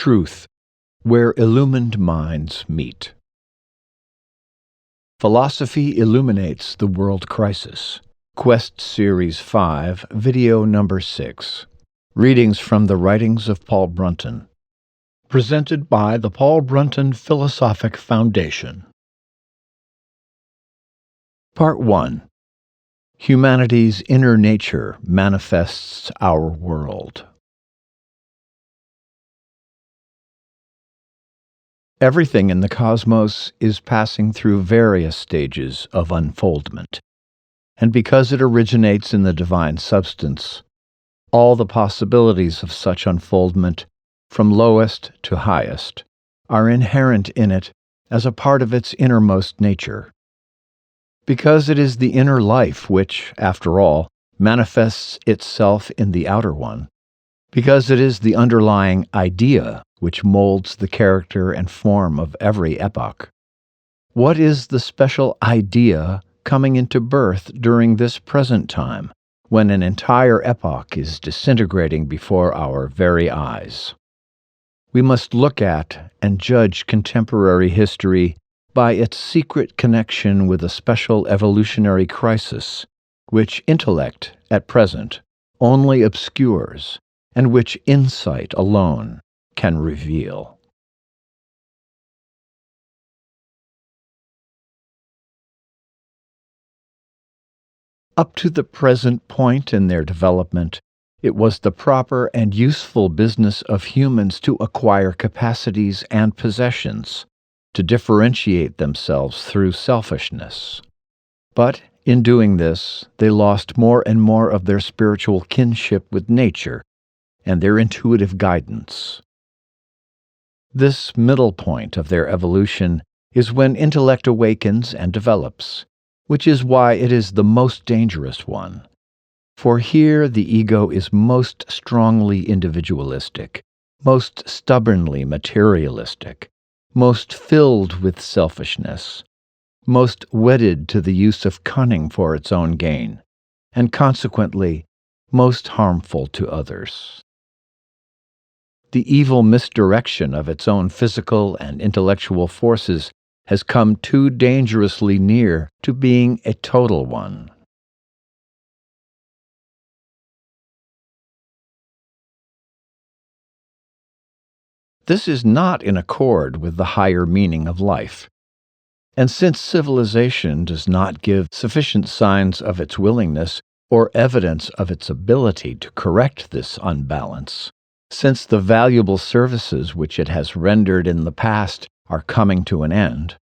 Truth, where illumined minds meet. Philosophy Illuminates the World Crisis. Quest Series 5, Video Number 6. Readings from the Writings of Paul Brunton. Presented by the Paul Brunton Philosophic Foundation. Part 1. Humanity's inner nature manifests our world. Everything in the cosmos is passing through various stages of unfoldment, and because it originates in the divine substance, all the possibilities of such unfoldment, from lowest to highest, are inherent in it as a part of its innermost nature. Because it is the inner life which, after all, manifests itself in the outer one, because it is the underlying idea which molds the character and form of every epoch. What is the special idea coming into birth during this present time, when an entire epoch is disintegrating before our very eyes? We must look at and judge contemporary history by its secret connection with a special evolutionary crisis, which intellect, at present, only obscures, and which insight alone can reveal. Up to the present point in their development, it was the proper and useful business of humans to acquire capacities and possessions, to differentiate themselves through selfishness. But in doing this, they lost more and more of their spiritual kinship with nature and their intuitive guidance. This middle point of their evolution is when intellect awakens and develops, which is why it is the most dangerous one. For here the ego is most strongly individualistic, most stubbornly materialistic, most filled with selfishness, most wedded to the use of cunning for its own gain, and consequently most harmful to others. The evil misdirection of its own physical and intellectual forces has come too dangerously near to being a total one. This is not in accord with the higher meaning of life. And since civilization does not give sufficient signs of its willingness or evidence of its ability to correct this unbalance, since the valuable services which it has rendered in the past are coming to an end,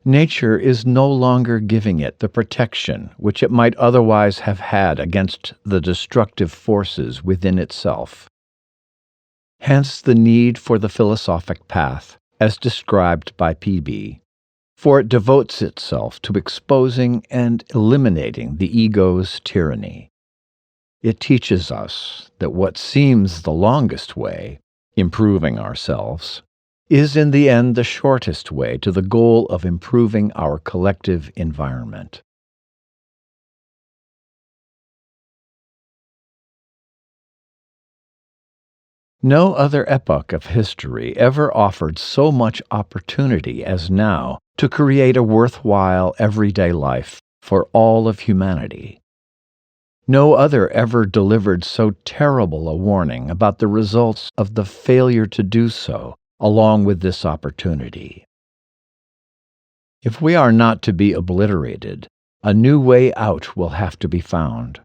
nature is no longer giving it the protection which it might otherwise have had against the destructive forces within itself. Hence the need for the philosophic path, as described by P.B., for it devotes itself to exposing and eliminating the ego's tyranny. It teaches us that what seems the longest way, improving ourselves, is in the end the shortest way to the goal of improving our collective environment. No other epoch of history ever offered so much opportunity as now to create a worthwhile everyday life for all of humanity. No other ever delivered so terrible a warning about the results of the failure to do so, along with this opportunity. If we are not to be obliterated, a new way out will have to be found.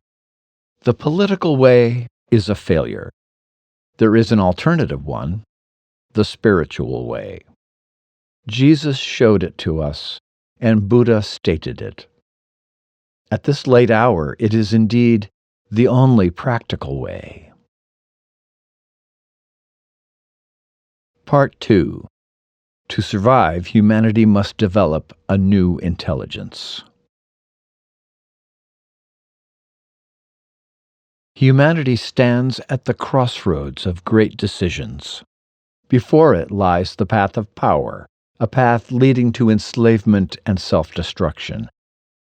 The political way is a failure. There is an alternative one, the spiritual way. Jesus showed it to us, and Buddha stated it. At this late hour, it is indeed the only practical way. Part 2. To survive, humanity must develop a new intelligence. Humanity stands at the crossroads of great decisions. Before it lies the path of power, a path leading to enslavement and self-destruction,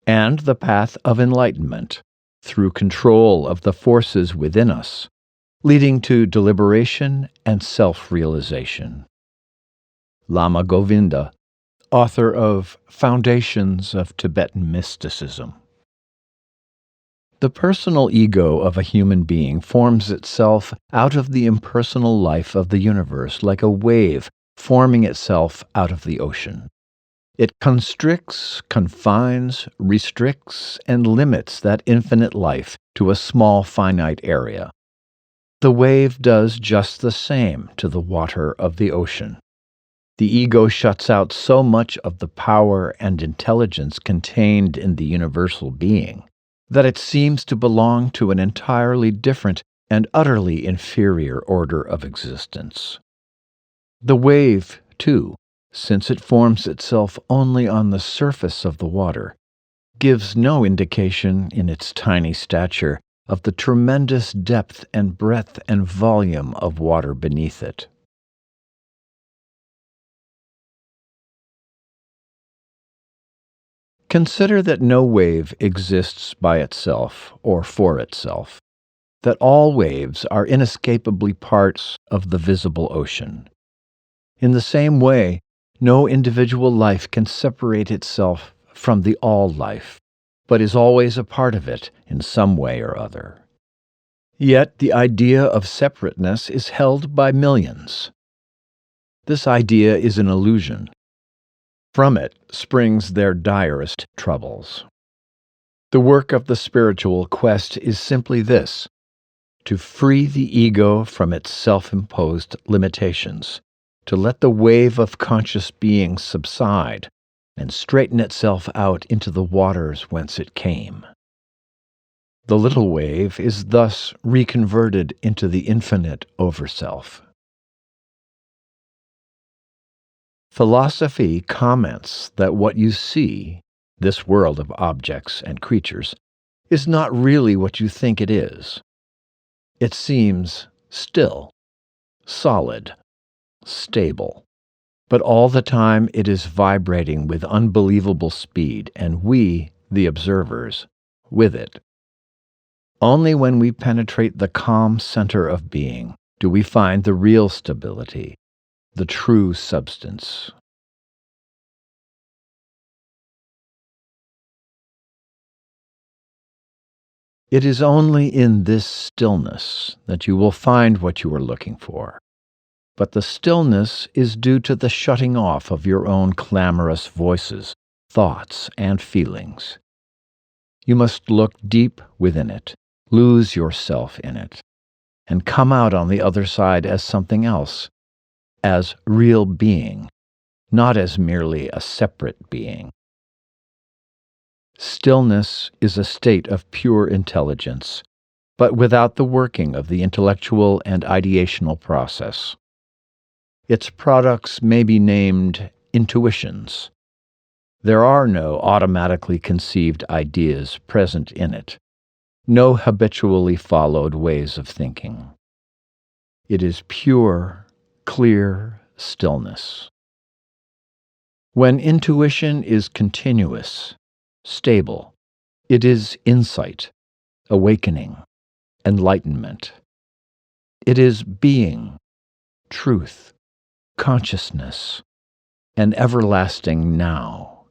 and the path of enlightenment, through control of the forces within us, leading to deliberation and self-realization. Lama Govinda, author of Foundations of Tibetan Mysticism. The personal ego of a human being forms itself out of the impersonal life of the universe like a wave forming itself out of the ocean. It constricts, confines, restricts, and limits that infinite life to a small finite area. The wave does just the same to the water of the ocean. The ego shuts out so much of the power and intelligence contained in the universal being that it seems to belong to an entirely different and utterly inferior order of existence. The wave, too, since it forms itself only on the surface of the water, gives no indication in its tiny stature of the tremendous depth and breadth and volume of water beneath it. Consider that no wave exists by itself or for itself, that all waves are inescapably parts of the visible ocean. In the same way, no individual life can separate itself from the all-life, but is always a part of it in some way or other. Yet the idea of separateness is held by millions. This idea is an illusion. From it springs their direst troubles. The work of the spiritual quest is simply this: to free the ego from its self-imposed limitations, to let the wave of conscious being subside and straighten itself out into the waters whence it came. The little wave is thus reconverted into the infinite over-self. Philosophy comments that what you see, this world of objects and creatures, is not really what you think it is. It seems still, solid, stable, but all the time it is vibrating with unbelievable speed, and we, the observers, with it. Only when we penetrate the calm center of being do we find the real stability, the true substance. It is only in this stillness that you will find what you are looking for. But the stillness is due to the shutting off of your own clamorous voices, thoughts, and feelings. You must look deep within it, lose yourself in it, and come out on the other side as something else, as real being, not as merely a separate being. Stillness is a state of pure intelligence, but without the working of the intellectual and ideational process. Its products may be named intuitions. There are no automatically conceived ideas present in it, no habitually followed ways of thinking. It is pure, clear stillness. When intuition is continuous, stable, it is insight, awakening, enlightenment. It is being, truth, consciousness, an everlasting now.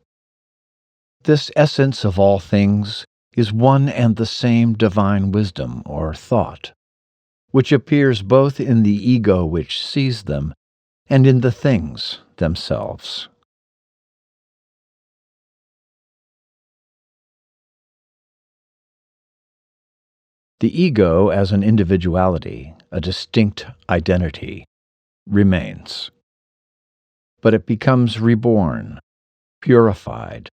This essence of all things is one and the same divine wisdom or thought, which appears both in the ego which sees them and in the things themselves. The ego as an individuality, a distinct identity, remains. But it becomes reborn, purified,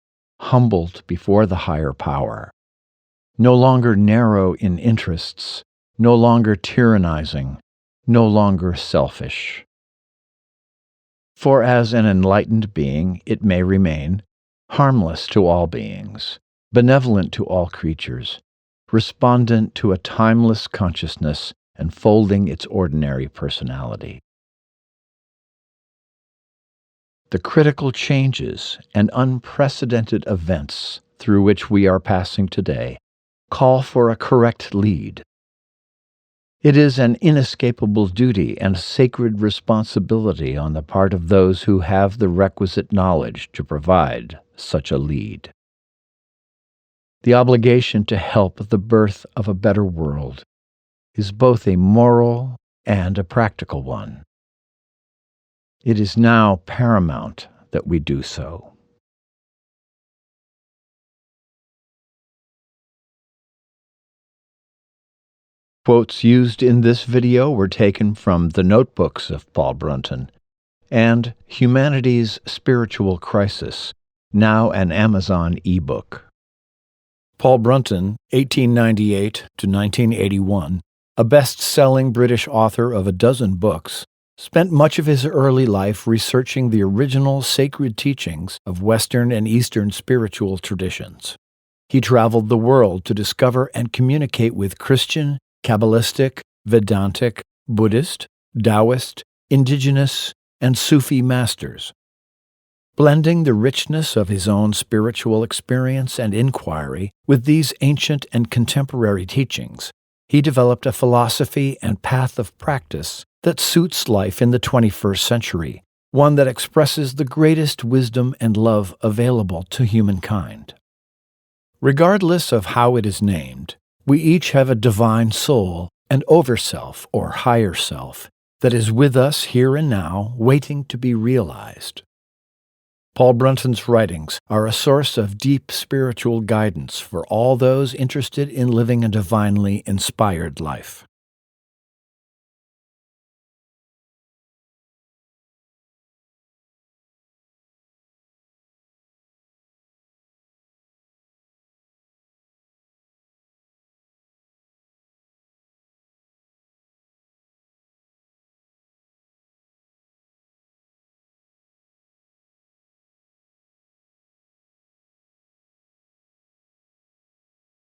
humbled before the higher power, no longer narrow in interests, no longer tyrannizing, no longer selfish. For as an enlightened being, it may remain harmless to all beings, benevolent to all creatures, respondent to a timeless consciousness enfolding its ordinary personality. The critical changes and unprecedented events through which we are passing today call for a correct lead. It is an inescapable duty and sacred responsibility on the part of those who have the requisite knowledge to provide such a lead. The obligation to help the birth of a better world is both a moral and a practical one. It is now paramount that we do so. Quotes used in this video were taken from The Notebooks of Paul Brunton and Humanity's Spiritual Crisis, now an Amazon ebook. Paul Brunton, 1898 to 1981, a best-selling British author of a dozen books, spent much of his early life researching the original sacred teachings of Western and Eastern spiritual traditions. He traveled the world to discover and communicate with Christian, Kabbalistic, Vedantic, Buddhist, Taoist, indigenous, and Sufi masters. Blending the richness of his own spiritual experience and inquiry with these ancient and contemporary teachings, he developed a philosophy and path of practice that suits life in the 21st century, one that expresses the greatest wisdom and love available to humankind. Regardless of how it is named, we each have a divine soul, an overself or higher self, that is with us here and now, waiting to be realized. Paul Brunton's writings are a source of deep spiritual guidance for all those interested in living a divinely inspired life.